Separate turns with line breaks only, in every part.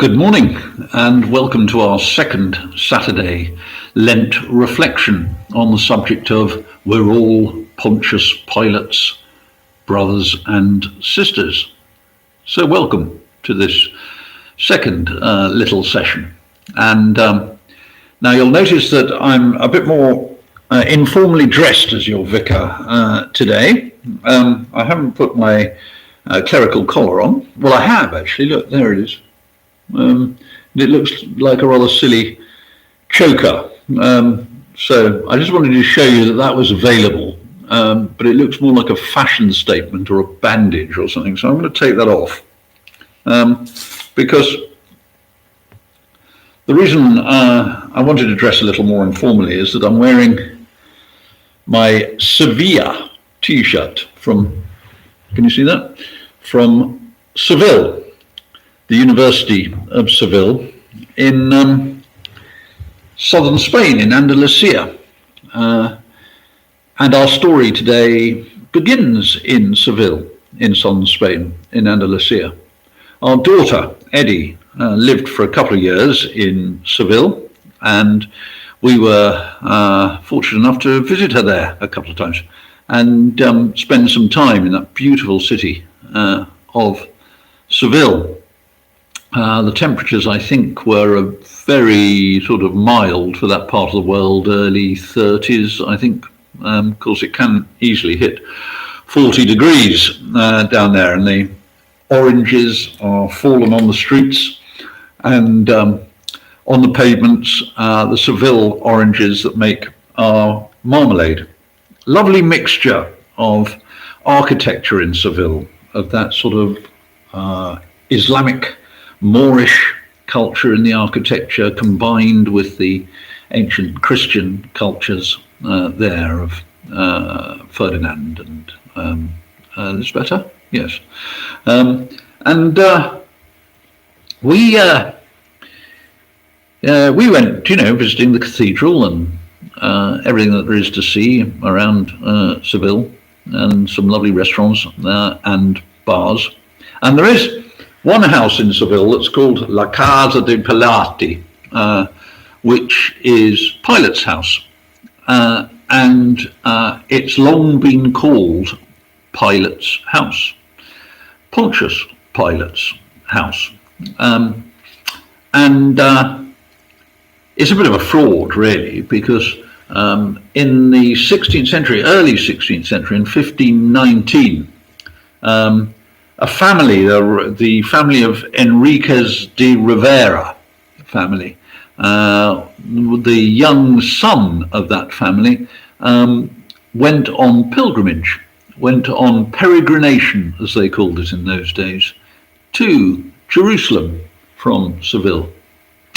Good morning and welcome to our second Saturday Lent reflection on the subject of we're all Pontius Pilate's brothers and sisters. So welcome to this second little session. And now you'll notice that I'm a bit more informally dressed as your vicar today. I haven't put my clerical collar on. Well, I have actually. Look, there it is. It looks like a rather silly choker. So I just wanted to show you that that was available. But it looks more like a fashion statement or a bandage or something. So I'm going to take that off. Because the reason I wanted to dress a little more informally is that I'm wearing my Sevilla t-shirt from, can you see that? From Seville, the University of Seville in southern Spain, in Andalusia. And our story today begins in Seville, in southern Spain, in Andalusia. Our daughter, Eddie, lived for a couple of years in Seville, and we were fortunate enough to visit her there a couple of times and spend some time in that beautiful city of Seville. The temperatures, I think, were very sort of mild for that part of the world, early 30s, I think. Of course, it can easily hit 40 degrees down there, and the oranges are fallen on the streets and on the pavements, the Seville oranges that make our marmalade. Lovely mixture of architecture in Seville, of that sort of Islamic Moorish culture in the architecture combined with the ancient Christian cultures there of Ferdinand and is this better? Yes. We went, visiting the cathedral and everything that there is to see around Seville, and some lovely restaurants and bars. And there is one house in Seville that's called La Casa de Pilati, which is Pilate's house. And it's long been called Pilate's house, Pontius Pilate's house. It's a bit of a fraud, really, because in the 16th century, early 16th century, in 1519, a family, the family of Enriquez de Rivera family, the young son of that family went on pilgrimage, went on peregrination, as they called it in those days, to Jerusalem from Seville.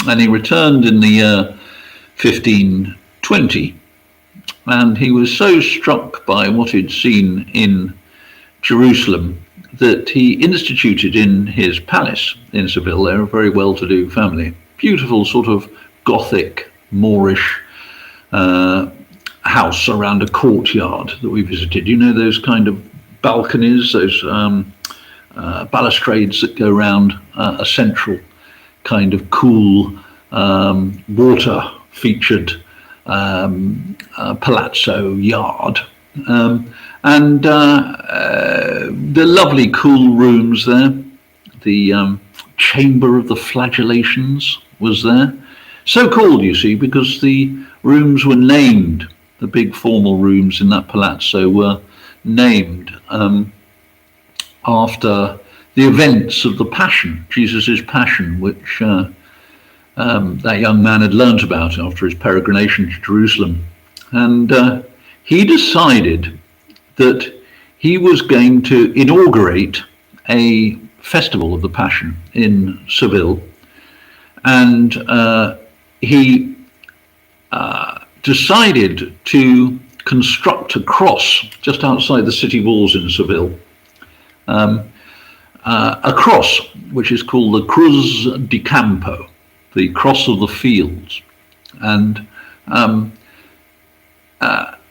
And he returned in the year 1520, and he was so struck by what he'd seen in Jerusalem that he instituted in his palace in Seville. They're a very well-to-do family. Beautiful sort of Gothic, Moorish house around a courtyard that we visited. You know, those kind of balconies, those balustrades that go around a central kind of cool, water-featured palazzo yard. And the lovely cool rooms there. The chamber of the flagellations was there. So called, you see, because the rooms were named. The big formal rooms in that palazzo were named after the events of the Passion, Jesus's Passion, which that young man had learnt about after his peregrination to Jerusalem. And he decided that he was going to inaugurate a festival of the Passion in Seville, and he decided to construct a cross just outside the city walls in Seville, a cross which is called the Cruz di Campo, the cross of the fields. And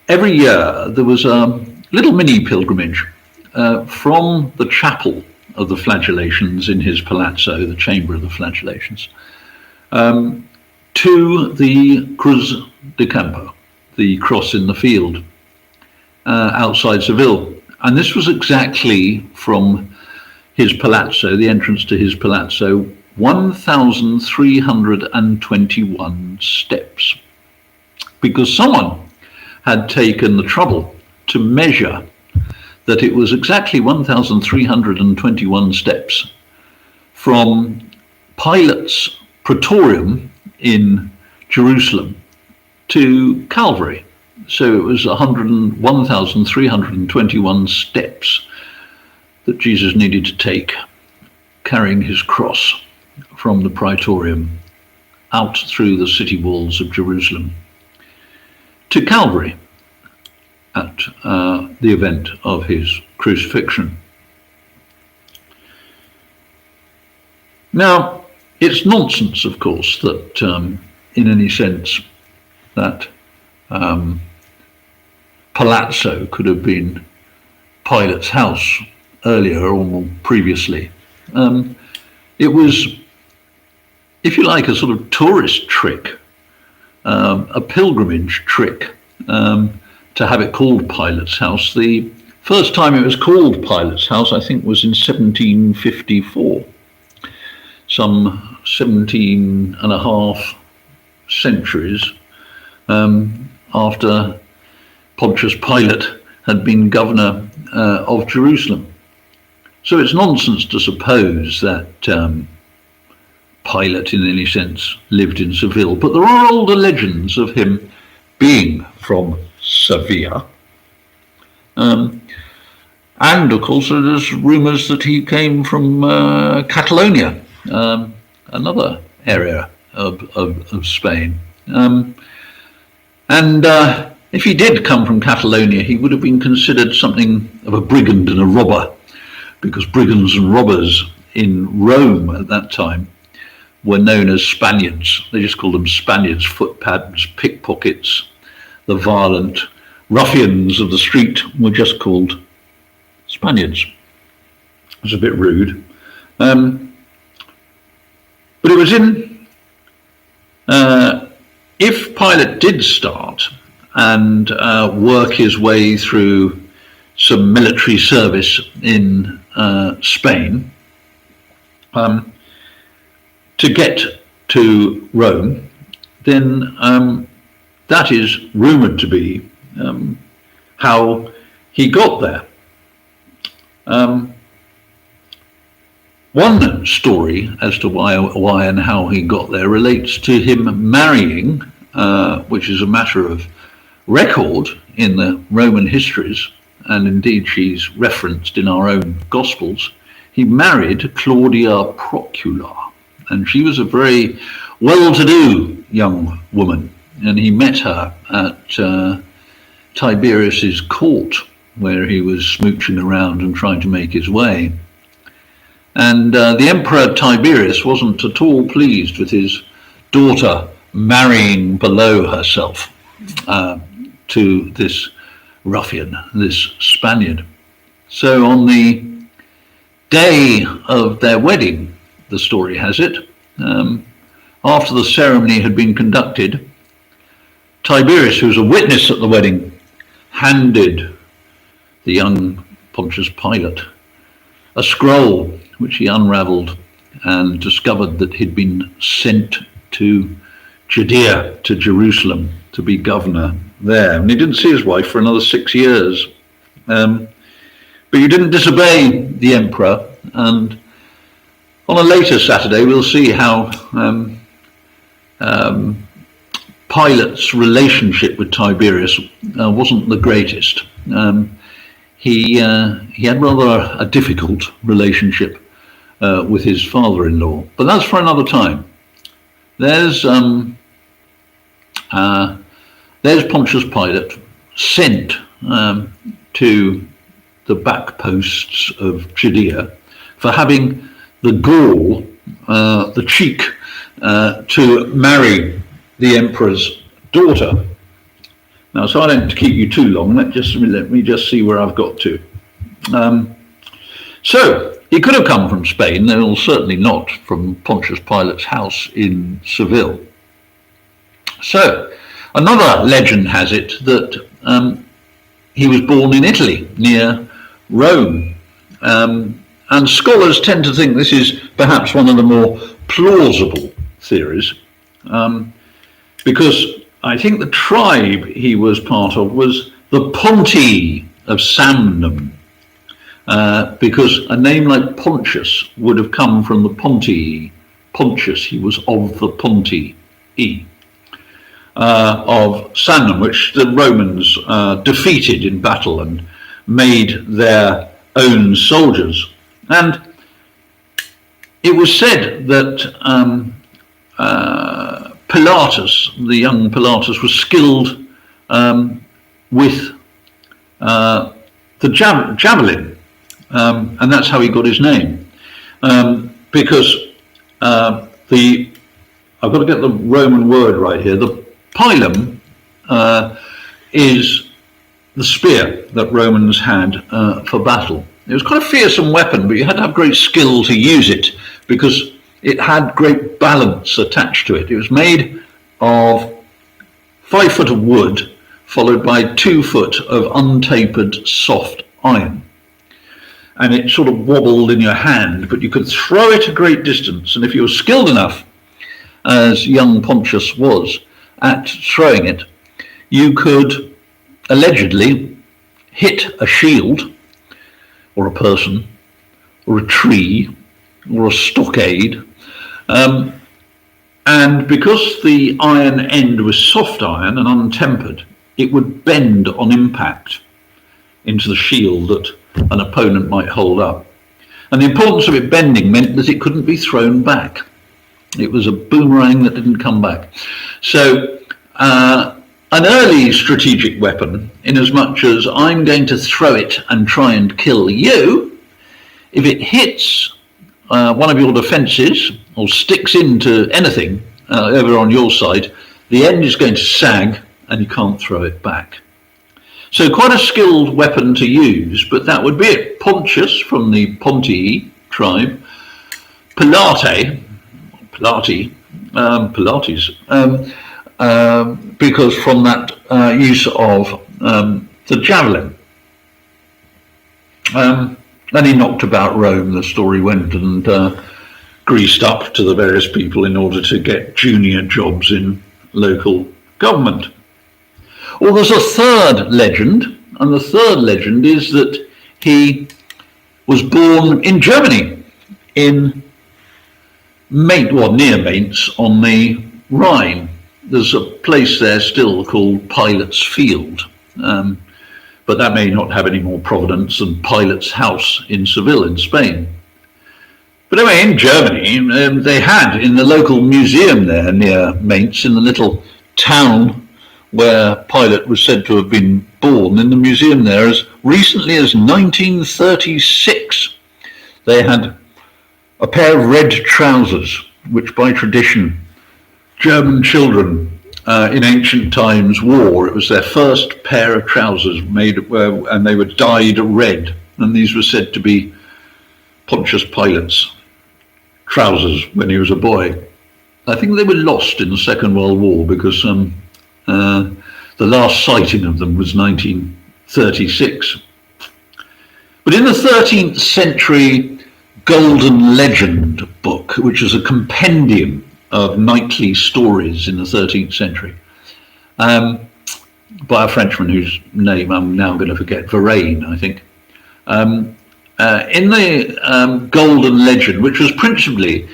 every year there was a little mini pilgrimage from the chapel of the flagellations in his palazzo, the chamber of the flagellations, to the Cruz de Campo, the cross in the field outside Seville. And this was exactly from his palazzo, the entrance to his palazzo, 1,321 steps, because someone had taken the trouble to measure that it was exactly 1,321 steps from Pilate's Praetorium in Jerusalem to Calvary. So it was 1,321 steps that Jesus needed to take, carrying his cross from the Praetorium out through the city walls of Jerusalem to Calvary at the event of his crucifixion. Now, it's nonsense, of course, that in any sense that palazzo could have been Pilate's house earlier or more previously. It was, if you like, a sort of tourist trick, a pilgrimage trick, to have it called Pilate's house. The first time it was called Pilate's house, I think, was in 1754, some 17 and a half centuries after Pontius Pilate had been governor of Jerusalem. So it's nonsense to suppose that Pilate, in any sense, lived in Seville. But there are older legends of him being from Sevilla. And, of course, there's rumours that he came from Catalonia, another area of Spain. If he did come from Catalonia, he would have been considered something of a brigand and a robber, because brigands and robbers in Rome at that time were known as Spaniards. They just called them Spaniards, footpads, pickpockets. The violent ruffians of the street were just called Spaniards. It was a bit rude. But it was if Pilate did start and work his way through some military service in Spain to get to Rome, then that is rumoured to be how he got there. One story as to why and how he got there relates to him marrying, which is a matter of record in the Roman histories, and indeed she's referenced in our own Gospels. He married Claudia Procula, and she was a very well-to-do young woman, and he met her at Tiberius's court, where he was smooching around and trying to make his way. And the Emperor Tiberius wasn't at all pleased with his daughter marrying below herself to this ruffian, this Spaniard. So on the day of their wedding, the story has it, after the ceremony had been conducted, Tiberius, who was a witness at the wedding, handed the young Pontius Pilate a scroll which he unravelled and discovered that he'd been sent to Judea, to Jerusalem, to be governor there. And he didn't see his wife for another 6 years. But he didn't disobey the emperor, and on a later Saturday we'll see how Pilate's relationship with Tiberius wasn't the greatest. He had rather a difficult relationship with his father-in-law, but that's for another time. There's Pontius Pilate sent to the back posts of Judea for having the gall, the cheek, to marry the emperor's daughter. Now, so I don't keep you too long. Let me just see where I've got to. So He could have come from Spain, though certainly not from Pontius Pilate's house in Seville. So, another legend has it that he was born in Italy, near Rome. And scholars tend to think this is perhaps one of the more plausible theories, because I think the tribe he was part of was the Pontii of Samnum, because a name like Pontius would have come from the Pontii. Pontius, he was of the Pontii of Samnum, which the Romans defeated in battle and made their own soldiers. And it was said that Pilatus, the young Pilatus, was skilled with the javelin, and that's how he got his name. Because I've got to get the Roman word right here. The pilum is the spear that Romans had for battle. It was quite a fearsome weapon, but you had to have great skill to use it because it had great balance attached to it. It was made of 5 foot of wood followed by 2 foot of untapered soft iron. And it sort of wobbled in your hand, but you could throw it a great distance. And if you were skilled enough, as young Pontius was, at throwing it, you could allegedly hit a shield or a person or a tree or a stockade, and because the iron end was soft iron and untempered, it would bend on impact into the shield that an opponent might hold up. And the importance of it bending meant that it couldn't be thrown back. It was a boomerang that didn't come back. So an early strategic weapon, in as much as I'm going to throw it and try and kill you, if it hits one of your defences or sticks into anything over on your side, the end is going to sag and you can't throw it back. So quite a skilled weapon to use, but that would be it. Pontius from the Pontii tribe, Pilates, because from that use of the javelin. And he knocked about Rome, the story went, and greased up to the various people in order to get junior jobs in local government. Well, there's a third legend, and the third legend is that he was born in Germany, in near Mainz on the Rhine. There's a place there still called Pilate's Field, but that may not have any more provenance than Pilate's house in Seville in Spain. But anyway, in Germany, they had in the local museum there near Mainz, in the little town where Pilate was said to have been born, in the museum there, as recently as 1936, they had a pair of red trousers, which by tradition German children in ancient times wore. It was their first pair of trousers made, and they were dyed red, and these were said to be Pontius Pilate's trousers when he was a boy. I think they were lost in the Second World War because the last sighting of them was 1936. But in the 13th century Golden Legend book, which is a compendium of knightly stories in the 13th century, by a Frenchman whose name I'm now going to forget, Varenne, I think. In the Golden Legend, which was principally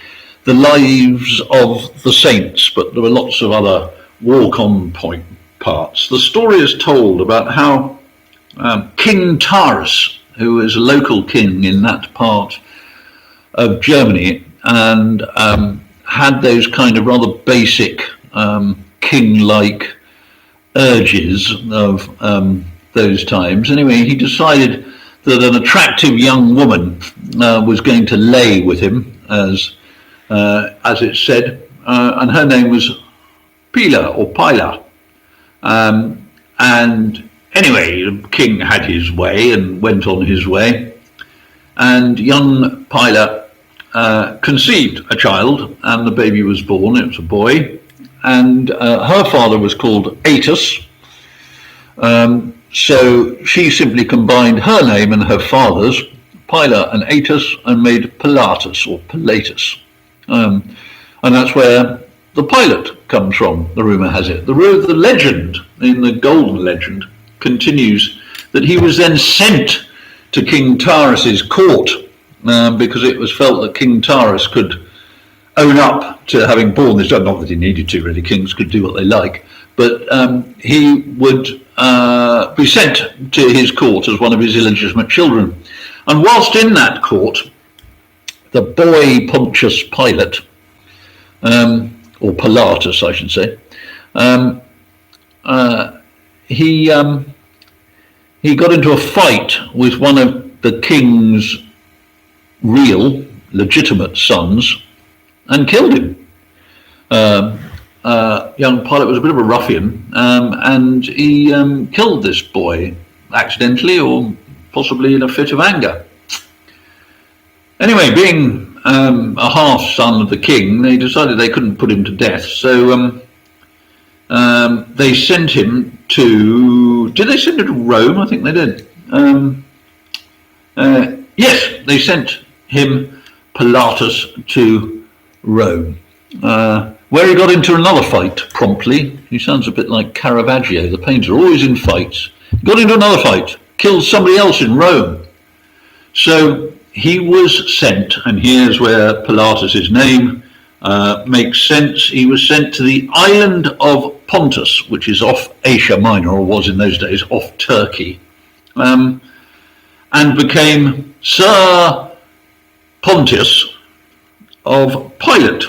the lives of the saints, but there were lots of other walk-on point parts, the story is told about how King Taras, who is a local king in that part of Germany, and had those kind of rather basic king-like urges of those times. Anyway, he decided that an attractive young woman was going to lay with him, as it said, and her name was Pila. And anyway, the king had his way and went on his way. and young Pilate conceived a child, and the baby was born. It was a boy, and her father was called Atus. So she simply combined her name and her father's, Pilate and Atus, and made Pilatus or Pilatus. And that's where the Pilate comes from, the rumour has it. The legend, in the Golden Legend, continues that he was then sent to King Tyrus's court because it was felt that King Tyrus could own up to having born this child. Not that he needed to, really. Kings could do what they like. But he would be sent to his court as one of his illegitimate children. And whilst in that court, the boy Pontius Pilate, or Pilatus, I should say, he got into a fight with one of the king's real, legitimate sons and killed him. Young Pilate was a bit of a ruffian, and he killed this boy accidentally or possibly in a fit of anger. Anyway, being a half son of the king, they decided they couldn't put him to death, so they sent him to... Did they send him to Rome? I think they did. Yes, they sent him, Pilatus, to Rome, where he got into another fight promptly. He sounds a bit like Caravaggio, the painter, always in fights. Got into another fight, killed somebody else in Rome. So he was sent, and here's where Pilatus' name makes sense. He was sent to the island of Pontus, which is off Asia Minor, or was in those days off Turkey, and became Sir Pontius of Pilate,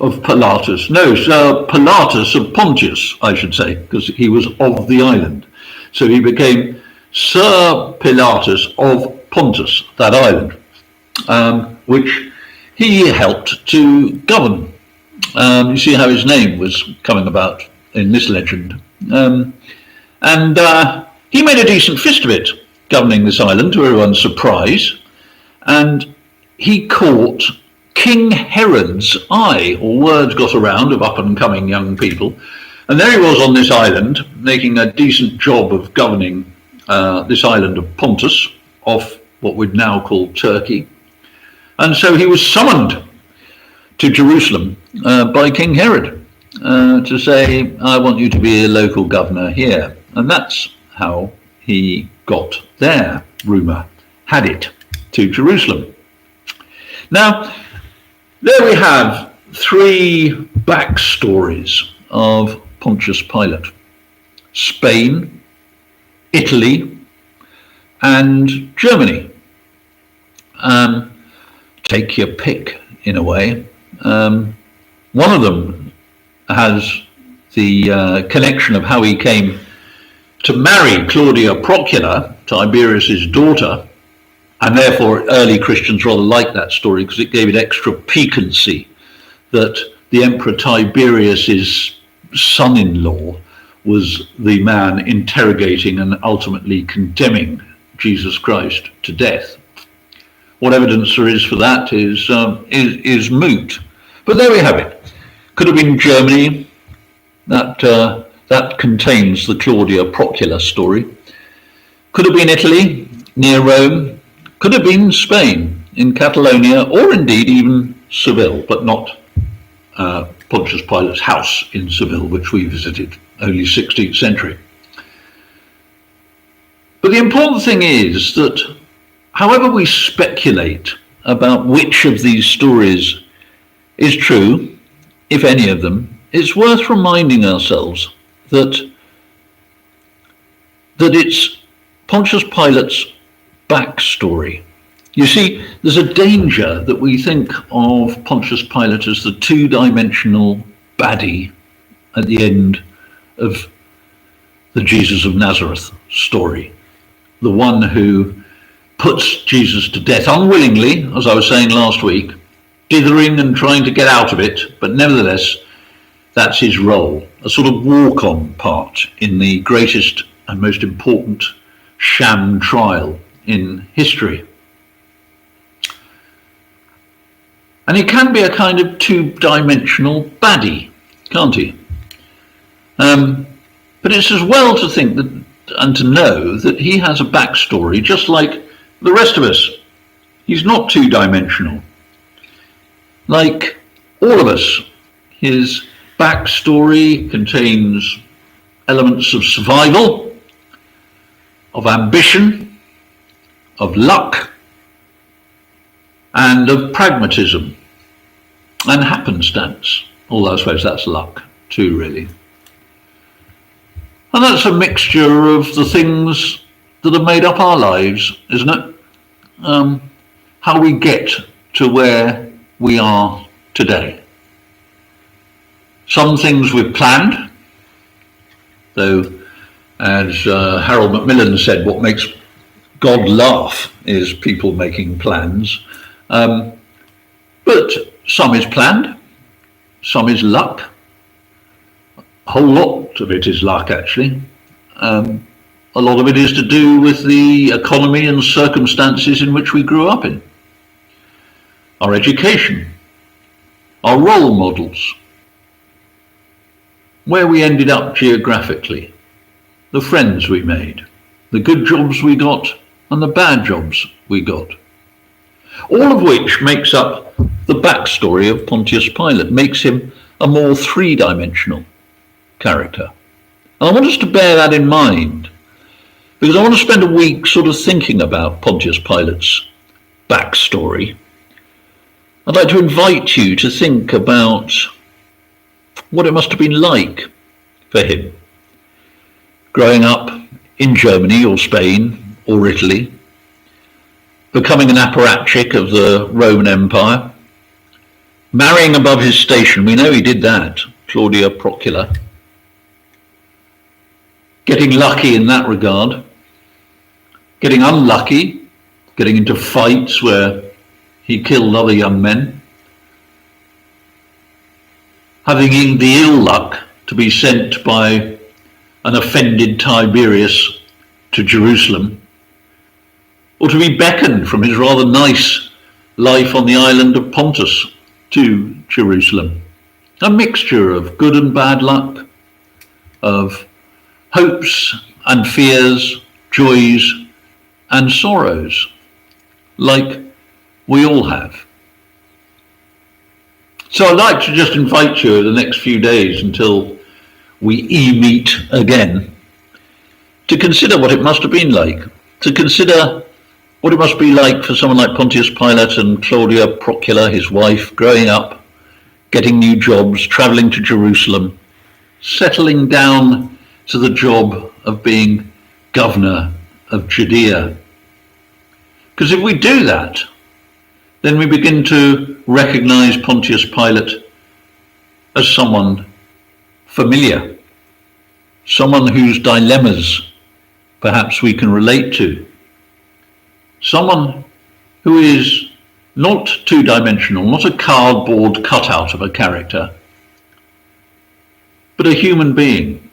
of Pilatus. No, Sir Pilatus of Pontius, I should say, because he was of the island. So he became Sir Pilatus of Pontus, that island, which he helped to govern. You see how his name was coming about in this legend. And he made a decent fist of it, governing this island to everyone's surprise. And he caught King Herod's eye, or words got around of up-and-coming young people. And there he was on this island, making a decent job of governing this island of Pontus, off what we'd now call Turkey. And so he was summoned to Jerusalem by King Herod to say, I want you to be a local governor here. And that's how he got there, rumour had it, to Jerusalem. Now, there we have three backstories of Pontius Pilate: Spain, Italy, and Germany. Take your pick, in a way. One of them has the connection of how he came to marry Claudia Procula, Tiberius's daughter, and therefore early Christians rather liked that story because it gave it extra piquancy that the Emperor Tiberius's son-in-law was the man interrogating and ultimately condemning Jesus Christ to death. What evidence there is for that is moot. But there we have it. Could have been Germany. That contains the Claudia Procula story. Could have been Italy, near Rome. Could have been Spain, in Catalonia, or indeed even Seville, but not Pontius Pilate's house in Seville, which we visited only 16th century. But the important thing is that however we speculate about which of these stories is true, if any of them, it's worth reminding ourselves that it's Pontius Pilate's backstory. You see, there's a danger that we think of Pontius Pilate as the two-dimensional baddie at the end of the Jesus of Nazareth story, the one who puts Jesus to death unwillingly, as I was saying last week, dithering and trying to get out of it, but nevertheless, that's his role, a sort of walk-on part in the greatest and most important sham trial in history. And he can be a kind of two-dimensional baddie, can't he? But it's as well to think that and to know that he has a backstory just like the rest of us. He's not two-dimensional. Like all of us, his backstory contains elements of survival, of ambition, of luck, and of pragmatism and happenstance. Although I suppose that's luck too, really. And that's a mixture of the things that have made up our lives, isn't it? How we get to where we are today. Some things we've planned, though, as Harold Macmillan said, what makes God laugh is people making plans. But some is planned, some is luck. A whole lot of it is luck, actually. A lot of it is to do with the economy and circumstances in which we grew up in. Our education, our role models, where we ended up geographically, the friends we made, the good jobs we got and the bad jobs we got. All of which makes up the backstory of Pontius Pilate, makes him a more three-dimensional character. And I want us to bear that in mind, because I want to spend a week sort of thinking about Pontius Pilate's backstory. I'd like to invite you to think about what it must have been like for him, growing up in Germany or Spain or Italy, becoming an apparatchik of the Roman Empire, marrying above his station. We know he did that, Claudia Procula. Getting lucky in that regard, getting unlucky, getting into fights where he killed other young men, having the ill luck to be sent by an offended Tiberius to Jerusalem, or to be beckoned from his rather nice life on the island of Pontus to Jerusalem. A mixture of good and bad luck, of hopes and fears, joys and sorrows, like we all have. So I'd like to just invite you over the next few days until we meet again to consider what it must have been like, to consider what it must be like for someone like Pontius Pilate and Claudia Procula, his wife, growing up, getting new jobs, travelling to Jerusalem, settling down to the job of being governor of Judea. Because if we do that, then we begin to recognize Pontius Pilate as someone familiar, someone whose dilemmas perhaps we can relate to, someone who is not two-dimensional, not a cardboard cutout of a character, but a human being,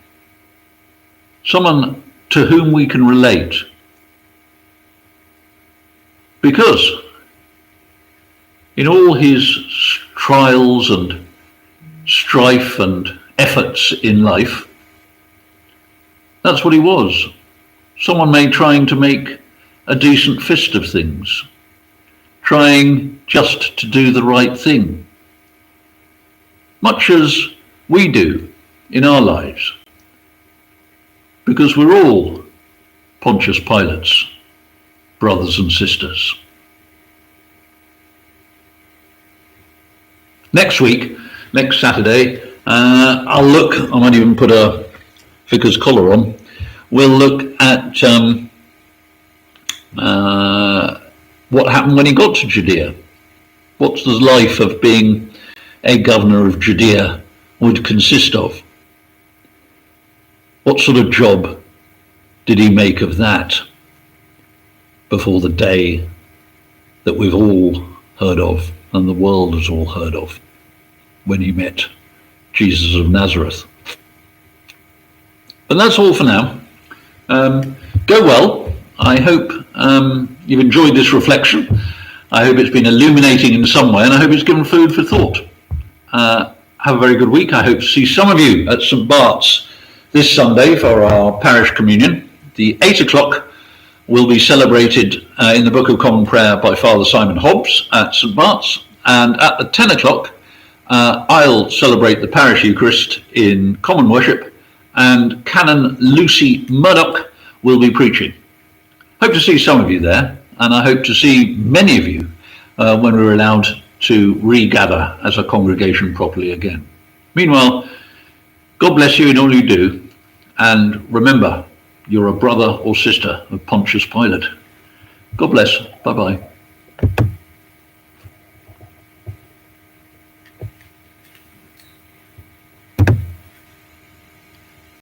someone to whom we can relate. Because in all his trials and strife and efforts in life, that's what he was. Someone trying to make a decent fist of things, trying just to do the right thing, much as we do in our lives, because we're all Pontius Pilate's brothers and sisters. Next week, next Saturday, I might even put a vicar's collar on, we'll look at what happened when he got to Judea. What's the life of being a governor of Judea would consist of? What sort of job did he make of that before the day that we've all heard of and the world has all heard of, when he met Jesus of Nazareth? But that's all for now. Go well. I hope you've enjoyed this reflection. I hope it's been illuminating in some way, and I hope it's given food for thought. Have a very good week. I hope to see some of you at St. Bart's this Sunday for our parish communion. The 8 o'clock will be celebrated in the Book of Common Prayer by Father Simon Hobbs at St. Bart's, and at the 10 o'clock I'll celebrate the parish Eucharist in common worship, and Canon Lucy Murdoch will be preaching. Hope to see some of you there, and I hope to see many of you when we're allowed to regather as a congregation properly again. Meanwhile, God bless you in all you do, and remember, you're a brother or sister of Pontius Pilate. God bless. Bye-bye.